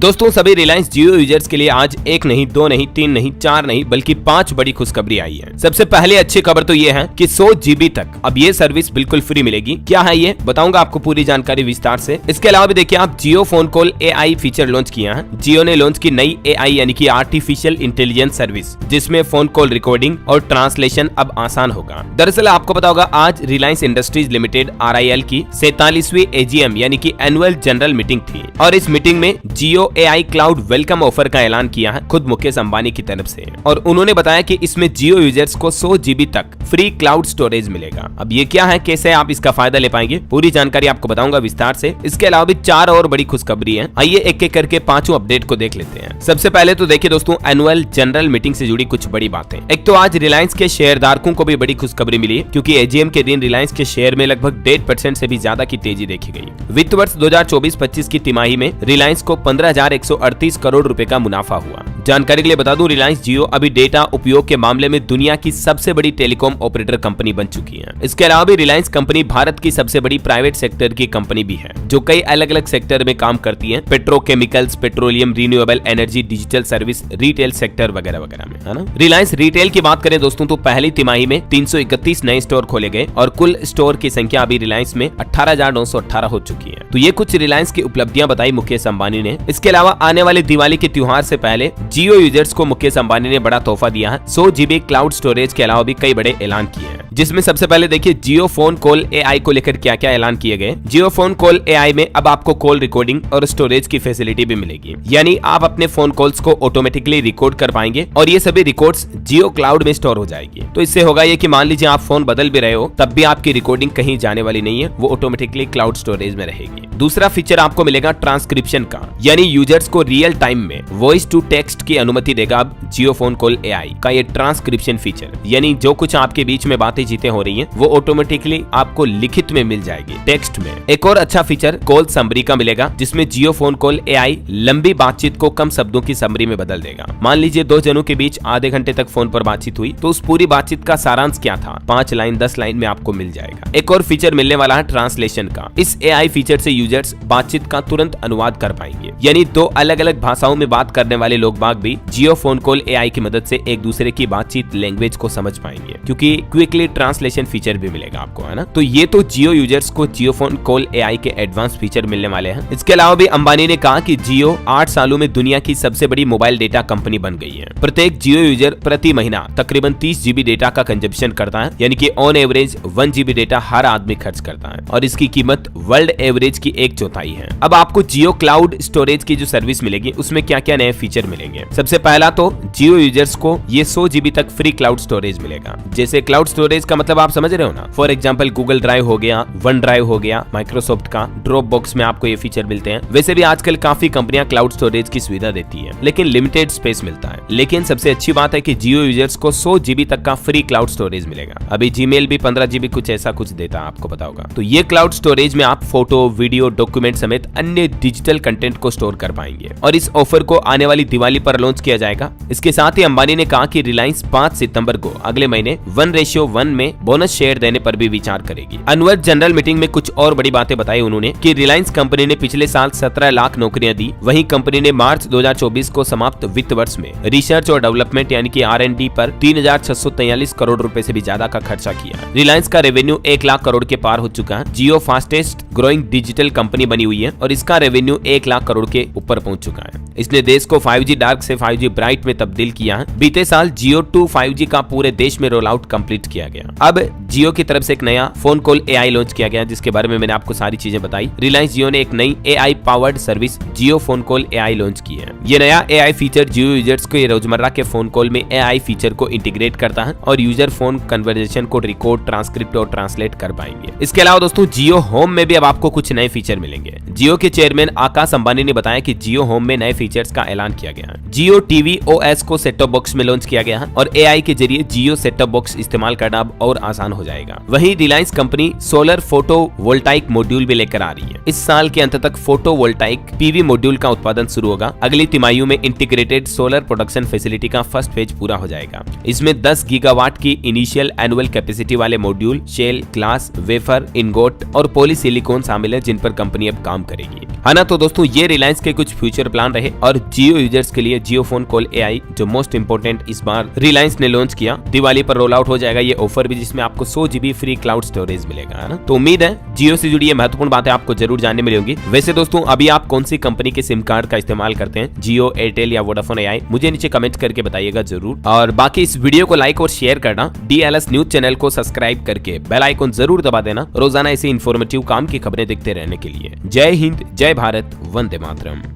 दोस्तों सभी रिलायंस जियो यूजर्स के लिए आज एक नहीं, दो नहीं, तीन नहीं, चार नहीं बल्कि 5 बड़ी खुशखबरी आई है। सबसे पहले अच्छी खबर तो ये है कि 100 GB तक अब ये सर्विस बिल्कुल फ्री मिलेगी। क्या है ये बताऊंगा आपको पूरी जानकारी विस्तार से। इसके अलावा भी देखिए आप Jio phone call AI feature launch किया है। जियो ने लॉन्च की नई AI यानी कि आर्टिफिशियल इंटेलिजेंस सर्विस, जिसमें फोन कॉल रिकॉर्डिंग और ट्रांसलेशन अब आसान होगा। दरअसल आपको पता होगा आज रिलायंस इंडस्ट्रीज लिमिटेड RIL की 47वीं AGM यानी कि एनुअल जनरल मीटिंग थी और इस मीटिंग में जियो AI क्लाउड वेलकम ऑफर का ऐलान किया है खुद मुकेश अंबानी की तरफ से और उन्होंने बताया कि इसमें जियो यूजर्स को 100 GB तक फ्री क्लाउड स्टोरेज मिलेगा। अब ये क्या है, कैसे आप इसका फायदा ले पाएंगे, पूरी जानकारी आपको बताऊंगा विस्तार से। इसके अलावा भी 4 और बड़ी खुशखबरी है। आइए एक एक करके 5 अपडेट को देख लेते हैं। सबसे पहले तो देखिए दोस्तों एनुअल जनरल मीटिंग से जुड़ी कुछ बड़ी बातें। एक तो आज रिलायंस के शेयरधारकों को भी बड़ी खुशखबरी मिली क्योंकि AGM के दिन रिलायंस के शेयर में लगभग 1.5% से भी ज्यादा की तेजी देखी गई। वित्त वर्ष 2024-25 की तिमाही में रिलायंस को 15,138 करोड़ रुपए का मुनाफा हुआ। जानकारी के लिए बता दूं, रिलायंस जियो अभी डेटा उपयोग के मामले में दुनिया की सबसे बड़ी टेलीकॉम ऑपरेटर कंपनी बन चुकी है। इसके अलावा भी रिलायंस कंपनी भारत की सबसे बड़ी प्राइवेट सेक्टर की कंपनी भी है जो कई अलग अलग सेक्टर में काम करती है, petrochemicals, petroleum, renewable energy, digital service, retail sector वगैरह वगैरह में, है ना। रिलायंस रिटेल की बात करें दोस्तों तो पहली तिमाही में 331 नए स्टोर खोले गए और कुल स्टोर की संख्या अभी रिलायंस में 18,918 हो चुकी है। तो ये कुछ रिलायंस की उपलब्धियां बताई मुकेश अंबानी ने। इसके अलावा आने वाले दिवाली के त्योहार से पहले जियो यूजर्स को मुकेश अंबानी ने बड़ा तोहफा दिया है। 100 GB क्लाउड स्टोरेज के अलावा भी कई बड़े ऐलान किए हैं, जिसमें सबसे पहले देखिए जियो फोन कॉल AI को लेकर क्या क्या ऐलान किए गए। जियो फोन कॉल AI में अब आपको कॉल रिकॉर्डिंग और स्टोरेज की फैसिलिटी भी मिलेगी, यानी आप अपने फोन कॉल्स को ऑटोमेटिकली रिकॉर्ड कर पाएंगे और ये सभी रिकॉर्ड्स जियो क्लाउड में स्टोर हो जाएगी। तो इससे होगा ये कि मान लीजिए आप फोन बदल भी रहे हो तब भी आपकी रिकॉर्डिंग कहीं जाने वाली नहीं है, वो ऑटोमेटिकली क्लाउड स्टोरेज में रहेगी। दूसरा फीचर आपको मिलेगा ट्रांसक्रिप्शन का, यानी यूजर्स को रियल टाइम में वॉइस टू टेक्स्ट की अनुमति देगा अब जियो फोन कॉल AI का ये ट्रांसक्रिप्शन फीचर, यानी जो कुछ आपके बीच में बातें चीतें हो रही हैं वो ऑटोमेटिकली आपको लिखित में मिल जाएगी, टेक्स्ट में। एक और अच्छा फीचर कॉल समरी का मिलेगा, जिसमें जियो फोन कॉल AI लंबी बातचीत को कम शब्दों की समरी में बदल देगा। मान लीजिए 2 जनों के बीच आधे घंटे तक फोन पर बातचीत हुई तो उस पूरी बातचीत का सारांश क्या था 5 लाइन 10 लाइन में आपको मिल जाएगा। एक और फीचर मिलने वाला है ट्रांसलेशन का। इस AI फीचर से यूजर्स बातचीत का तुरंत अनुवाद कर पाएंगे, यानी 2 अलग अलग भाषाओं में बात करने वाले लोग बाग भी जियो फोन कॉल AI की मदद से एक दूसरे की बातचीत लैंग्वेज को समझ पाएंगे, क्योंकि क्विकली ट्रांसलेशन फीचर भी मिलेगा आपको, है ना। तो ये तो जियो यूजर्स को जियो फोन कॉल AI के एडवांस फीचर मिलने वाले हैं। इसके अलावा भी अंबानी ने कहा कि जियो 8 सालों में दुनिया की सबसे बड़ी मोबाइल डेटा कंपनी बन गई है। प्रत्येक जियो यूजर प्रति महीना तकरीबन 30 GB डेटा का कंजप्शन करता है, यानी कि ऑन एवरेज 1 GB डेटा हर आदमी खर्च करता है और इसकी कीमत वर्ल्ड एवरेज की 1/4 है। अब आपको जियो क्लाउड स्टोरेज की जो सर्विस मिलेगी उसमें क्या क्या नए फीचर मिलेंगे। सबसे पहला तो जियो यूजर्स को ये 100 GB तक फ्री क्लाउड स्टोरेज मिलेगा। जैसे क्लाउड स्टोरेज का मतलब आप समझ रहे हो ना, फॉर एग्जांपल गूगल ड्राइव हो गया, वन ड्राइव हो गया, माइक्रोसॉफ्ट का ड्रॉप बॉक्स में आपको ये फीचर मिलते हैं। वैसे भी आजकल काफी कंपनियां क्लाउड स्टोरेज की सुविधा देती है, लेकिन लिमिटेड स्पेस मिलता है। लेकिन सबसे अच्छी बात है कि जियो यूजर्स को 100 GB तक का फ्री क्लाउड स्टोरेज मिलेगा। अभी जीमेल भी 15 GB कुछ ऐसा कुछ देता है, आपको पता होगा। तो ये क्लाउड स्टोरेज में आप फोटो, वीडियो, डॉक्यूमेंट समेत अन्य डिजिटल कंटेंट को स्टोर कर पाएंगे और इस ऑफर को आने वाली दिवाली पर लॉन्च किया जाएगा। इसके साथ ही अंबानी ने कहा कि रिलायंस 5 सितंबर को अगले महीने 1:1 में बोनस शेयर देने पर भी विचार करेगी। एनुअल जनरल मीटिंग में कुछ और बड़ी बातें बताई उन्होंने कि रिलायंस कंपनी ने पिछले साल 17 लाख नौकरियां दी। वहीं कंपनी ने मार्च 2024 को समाप्त वित्त वर्ष में रिसर्च और डेवलपमेंट यानी कि R&D पर 3,643 करोड़ रुपए से भी ज्यादा का खर्चा किया। रिलायंस का रेवेन्यू 1 लाख करोड़ के पार हो चुका है। जियो फास्टेस्ट ग्रोइंग डिजिटल कंपनी बनी हुई है और इसका रेवेन्यू 1 लाख करोड़ के ऊपर पहुंच चुका है। इसने देश को 5G डार्क से 5G ब्राइट में तब्दील किया है। बीते साल जियो 2 5G का पूरे देश में रोल आउट कंप्लीट किया गया। अब जियो की तरफ से एक नया फोन कॉल AI लॉन्च किया गया, जिसके बारे में मैंने आपको सारी चीजें बताई। रिलायंस जियो ने एक नई AI पावर्ड सर्विस जियो फोन कॉल AI लॉन्च की है। ये नया AI फीचर जियो यूजर्स को रोजमर्रा के फोन कॉल में AI फीचर को इंटीग्रेट करता है और यूजर फोन कन्वर्सेशन को रिकॉर्ड, ट्रांसक्रिप्ट और ट्रांसलेट कर पाएंगे। इसके अलावा दोस्तों जियो होम में भी अब आपको कुछ नए फीचर मिलेंगे। जियो के चेयरमैन आकाश अंबानी ने बताया कि जियो होम में नए फीचर्स का ऐलान किया गया है। जियो TV OS को सेट टॉप बॉक्स में लॉन्च किया गया है और AI के जरिए जियो सेट टॉप बॉक्स इस्तेमाल करना अब और आसान हो हो जाएगा। वहीं Reliance company solar photo voltaic module भी लेकर आ रही है। इस साल के अंत तक फोटो वोल्टाइक पीवी मॉड्यूल का उत्पादन शुरू होगा। अगली तिमाही में इंटीग्रेटेड सोलर प्रोडक्शन फैसिलिटी का फर्स्ट फेज पूरा हो जाएगा। इसमें 10 गीगावाट की इनिशियल एनुअल कैपेसिटी वाले module, cell, glass, wafer, ingot और पॉलीसिलिकॉन शामिल है, जिन पर कंपनी अब काम करेगी। है ना। तो दोस्तों ये रिलायंस के कुछ फ्यूचर प्लान रहे। और जियो यूजर्स के लिए जियो फोन कॉल AI जो मोस्ट इंपोर्टेंट इस बार रिलायंस ने लॉन्च किया, दिवाली पर रोल आउट हो जाएगा ये ऑफर भी, जिसमें आपको 100 GB फ्री क्लाउड स्टोरेज मिलेगा। है ना। तो उम्मीद है जियो से जुड़ी ये महत्वपूर्ण बातें आपको जरूर जानने मिली होंगी। वैसे दोस्तों अभी आप कौन सी कंपनी के सिम कार्ड का इस्तेमाल करते हैं, जियो, एयरटेल या वोडाफोन AI, मुझे नीचे कमेंट करके बताइएगा जरूर। और बाकी इस वीडियो को लाइक और शेयर करना, DLS न्यूज चैनल को सब्सक्राइब करके बेल आइकन जरूर दबा देना, रोजाना ऐसे इन्फॉर्मेटिव काम की खबरें देखते रहने के लिए। जय हिंद, जय भारत, वंदे मातरम।